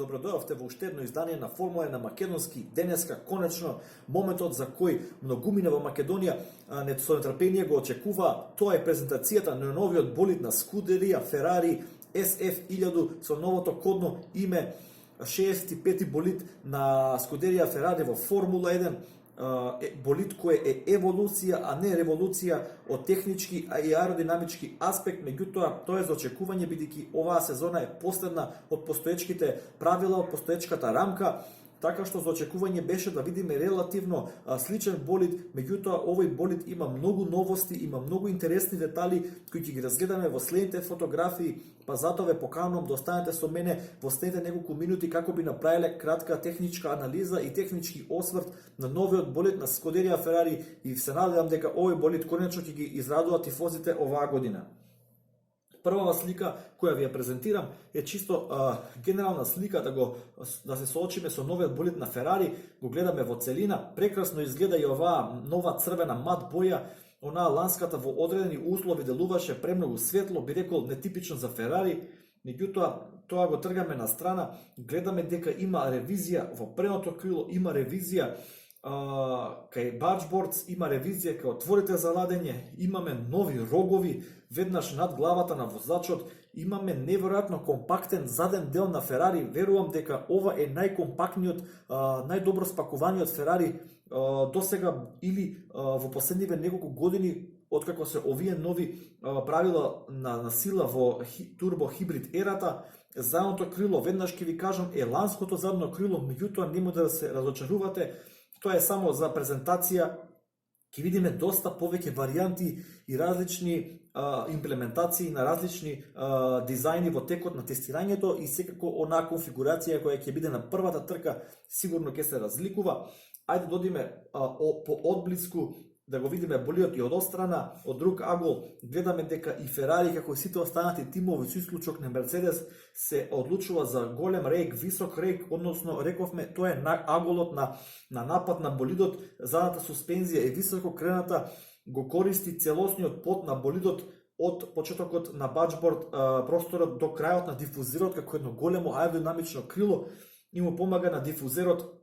добродојавте во уште едно издание на Формула на македонски. Денеска, конечно, моментот за кој многумина во Македонија со нетрпение го очекува, тоа е презентацијата на новиот болид на Скудерија Ферари SF1000 со новото кодно име 65-ти болид на Скудерија Ферари во Формула 1. Болид кој е еволуција, а не револуција од технички и аеродинамички аспект, меѓутоа тоа е за очекување бидејќи оваа сезона е последна од постоечките правила, од постоечката рамка, така што за очекување беше да видиме релативно сличен болид, меѓутоа овој болид има многу новости, има многу интересни детали кои ќе ги разгледаме во следните фотографии, па затоа ве поканувам да останете со мене во следните неколку минути како би направиле кратка техничка анализа и технички осврт на новиот болид на Скудерија Ферари и се надевам дека овој болид конечно ќе ги израдува тифозите оваа година. Првава слика која ви ја презентирам е чисто генерална слика да се соочиме со новиот болид на Ферари, го гледаме во целина, прекрасно изгледа и оваа нова црвена мат боја, онаа ланската во одредени услови делуваше премногу светло, би рекол нетипично за Ферари, меѓутоа тоа го тргаме на страна, гледаме дека има ревизија во предното крило, има ревизија кај барджбордс, има ревизија кај отворите за ладење, имаме нови рогови веднаш над главата на возачот, имаме неверојатно компактен заден дел на Ферари, верувам дека ова е најкомпактниот, најдобро спакуваниот Ферари досега или во последниве неколку години откако се овие нови правила на сила во турбо хибрид ерата. Задното крило, веднаш ќе ви кажам, е ланското задно крило, меѓутоа нема да се разочарувате. Тоа е само за презентација, ќе видиме доста повеќе варијанти и различни имплементации на различни дизајни во текот на тестирањето и секако онаа конфигурација која ќе биде на првата трка сигурно ќе се разликува. Ајде додиме по одблиску да го видиме болидот и од острана, од друг агол гледаме дека и Ферари како и сите останати тимови со исклучок на Мерцедес се одлучува за голем рейк, висок рейк, односно рековме тоа е аголот на напад на болидот, задната суспензија е високо крената, го користи целосниот пот на болидот од почетокот на баџборд просторот до крајот на дифузерот како едно големо аеродинамично крило и му помага на дифузерот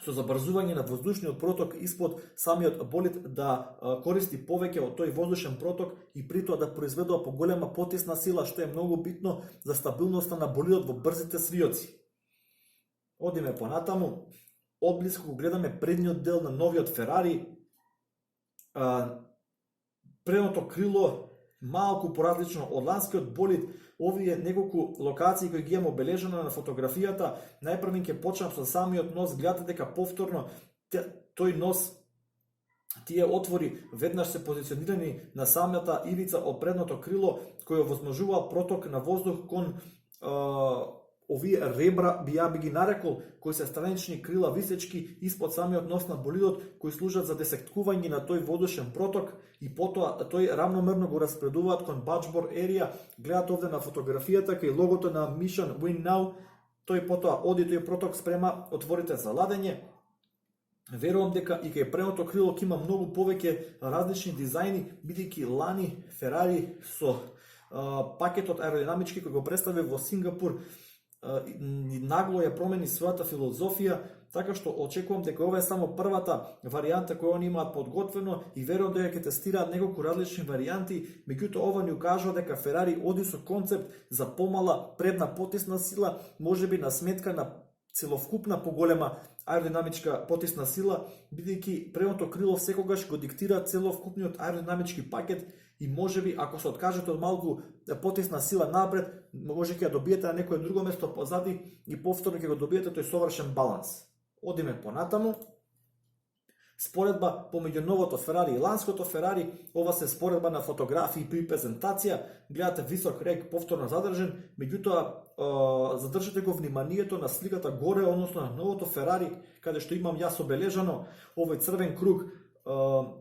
со забрзување на воздушниот проток испод самиот болид да користи повеќе од тој воздушен проток и при тоа да произведува поголема потисна сила, што е многу битно за стабилноста на болидот во брзите свиоци. Одиме понатаму, одблиску гледаме предниот дел на новиот Ферари. Предното крило малку поразлично од ланскиот болид. Овие неколку локации кои ги имам обележено на фотографијата, најпрво ќе почнам со самиот нос, гледате дека повторно тој нос, тие отвори веднаш се позиционирани на самата ивица од предното крило, кој овозможува проток на воздух кон овие ребра, би ги нарекол, кои се странични крила висечки испод самиот нос на болидот, кои служат за десектување на тој воздушен проток и потоа тој рамномерно го распредуваат кон баџборд ерија. Гледате овде на фотографијата кај логото на Mission Win Now, тој потоа оди тој проток спрема отворите за ладење. Верувам дека и кај предното крило ќе има многу повеќе различни дизајни, бидејќи лани Ферари со пакетот аеродинамички кој го представи во Сингапур нагло ја промени својата филозофија, така што очекувам дека ова е само првата варијанта која они имаат подготвено и верувам дека ќе тестираат неколку различни варијанти, меѓутоа ова ни укажува дека Ферари оди со концепт за помала предна потисна сила, можеби на сметка на целовкупна поголема аеродинамичка потисна сила, бидејќи предното крило секогаш го диктира целовкупниот аеродинамички пакет и можеби ако се откажете од малку потисна сила напред, може ќе ја добиете на некое друго место позади и повторно ќе го добиете тој совршен баланс. Одиме понатаму. Споредба помеѓу новото Ферари и ланското Ферари, ова се споредба на фотографии при презентација, гледате висок рейк повторно задржен, меѓутоа задржате го вниманието на сликата горе, односно на новото Ферари, каде што имам јас обележано овој црвен круг.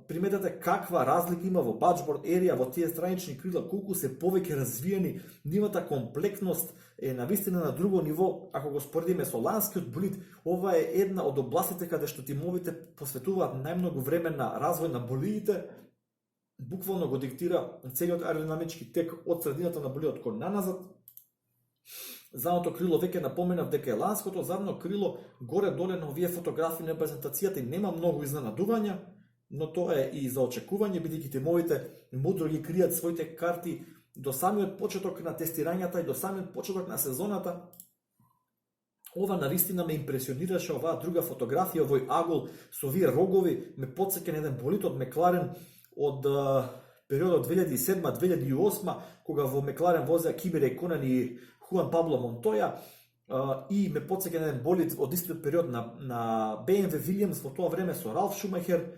Приметете каква разлика има во баџборд ерија, во тие странични крила, колку се повеќе развиени, нивната комплектност е навистина на друго ниво. Ако го споредиме со ланскиот болид, ова е една од областите каде што тимовите посветуваат најмногу време на развој на болидите. Буквално го диктира целиот аеродинамички тек од средината на болидот кон наназад. задното крило веќе напоменав дека е ланското задно крило, горе-доле на овие фотографии на презентацијата и нема многу изненадувања, но тоа е и за очекување, бидејќи тимовите мудро ги кријат своите карти до самиот почеток на тестирањата и до самиот почеток на сезоната. Ова навистина ме импресионираше, оваа друга фотографија, овој агол со овие рогови, ме потсеќа на еден болид од Мекларен од периодот 2007-2008, кога во Мекларен возеа Кими Рэйконен и Хуан Пабло Монтоја, и ме потсеќа на еден болид од истиот период на BMW Williams во тоа време со Ралф Шумахер.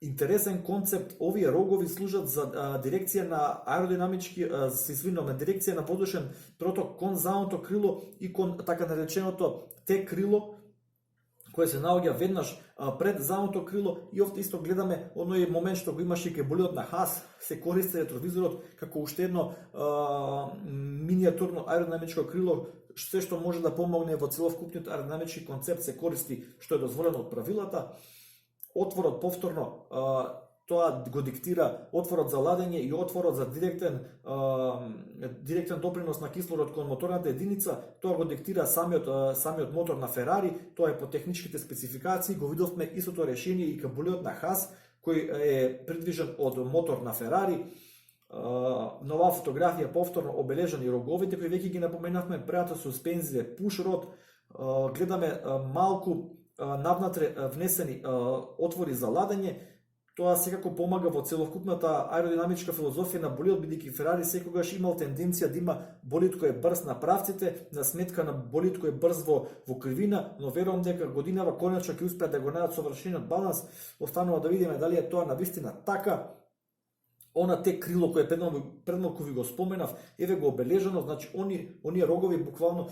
Интересен концепт, овие рогови служат за дирекција на аеродинамички, дирекција на воздушен проток кон задното крило и кон така нареченото Т крило, кое се наоѓа веднаш пред задното крило, и овде исто гледаме оној момент што го имаше кај болидот на Хас, се користи ретровизорот како уште едно миниатурно аеродинамичко крило, се што може да помогне во целокупниот аеродинамички концепт се користи, што е дозволено од правилата. Отворот повторно, тоа го диктира отворот за ладење и отворот за директен допринос на кислород кон моторната единица, тоа го диктира самиот мотор на Ферари, тоа е по техничките спецификации, го видовме истото решение и кај болидот на Хас, кој е придвижен од мотор на Ферари. На оваа фотографија повторно обележани роговите, кои веќе ги напоменавме, предната суспензија, пушрод, гледаме малку навнатре внесени отвори за ладење. Тоа секако помага во целокупната аеродинамичка филозофија на болидот, бидејќи Ферари секогаш имал тенденција да има болид кој е брз на правците, на сметка на болид кој е брз во кривина, но верувам дека годинава конечно ќе успеат да го најдат совршениот баланс. Останува да видиме дали е тоа навистина така. Она Т крило кое предмалку ви го споменав, еве го обележано, значи оние рогови буквално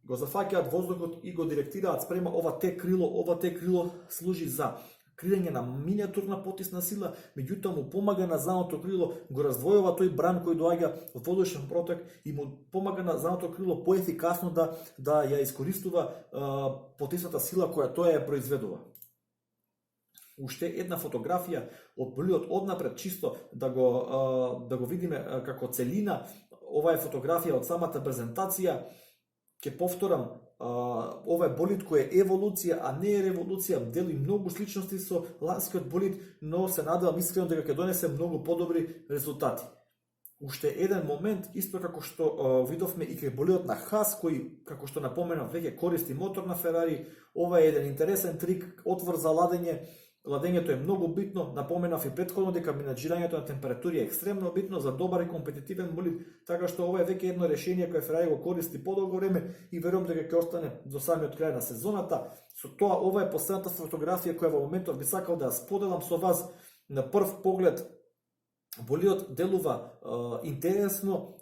го зафаќаат воздухот и го директираат спрема ова Т крило. Ова Т крило служи за криење на миниатурна потисна сила, меѓутоа му помага на задното крило, го раздвојува тој бран кој доаѓа во воздушен проток и му помага на задното крило поефикасно да ја искористува потисната сила која тоа ја произведува. Уште една фотографија од болидот однапред, чисто да го видиме како целина. Ова е фотографија од самата презентација. Ќе повторам, ова е болид кој е еволуција, а не е револуција, дели многу сличности со ланскиот болид, но се надевам искрено дека ќе донесе многу подобри резултати. Уште еден момент, исто како што видовме и кај болидот на Хас, кој, како што напоменав, веќе користи мотор на Ферари. Ова е еден интересен трик, отвор за ладење. Ладењето е многу битно, напоменав и претходно дека менаџирањето на температури е екстремно битно за добар и компетитивен болид, така што ова е веќе едно решение кое Ферари го користи подолго време и верувам дека ќе остане до самиот крај на сезоната. Со тоа, ова е последната фотографија која во моментот би сакал да ја споделам со вас. На прв поглед болидот делува интересно,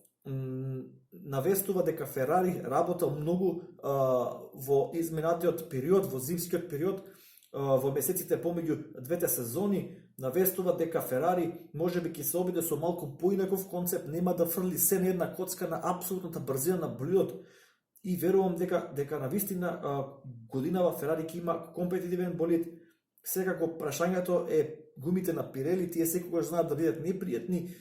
навестува дека Ферари работел многу во изминатиот период, во зимскиот период, во месеците помеѓу двете сезони. Навестува дека Ферари можеби ќе се обиде со малку поинаков концепт, нема да фрли се на една коцка на апсолутната брзина на болидот, и верувам дека навистина годинава Ферари ќе има компетитивен болид. Секако прашањето е гумите на Пирели, тие секогаш знаат да бидат непријатни,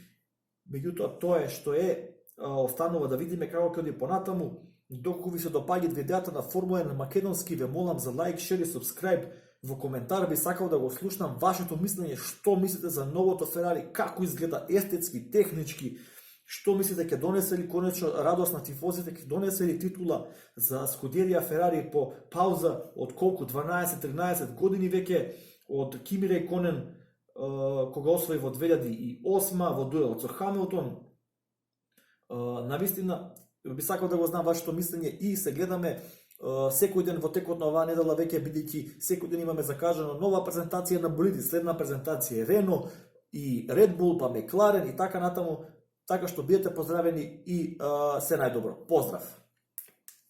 меѓутоа тоа е што е. Останува да видиме како ќе оди понатаму. Доколку ви се допаѓаат видеата на Формула на македонски, ве молам за лайк, шер и субскрайб. Во коментар би сакал да го слушнам вашето мислење, што мислите за новото Ферари, како изгледа естетски, технички, што мислите ќе донесе ли конечно радост на тифозите, ќе донесе ли титула за Скудерија Ферари по пауза од колку 12-13 години веќе од Кими Рэйконен, кога освои во 2008 во дуелот со Хамилтон. Навистина би сакал да го знам вашето мислење и се гледаме секој ден во текот на оваа недела веќе, бидејќи секој ден имаме закажано нова презентација на болиди, следна презентација е Рено и Red Bull, па Мекларен и така натаму, така што бидете поздравени и се најдобро. Поздрав!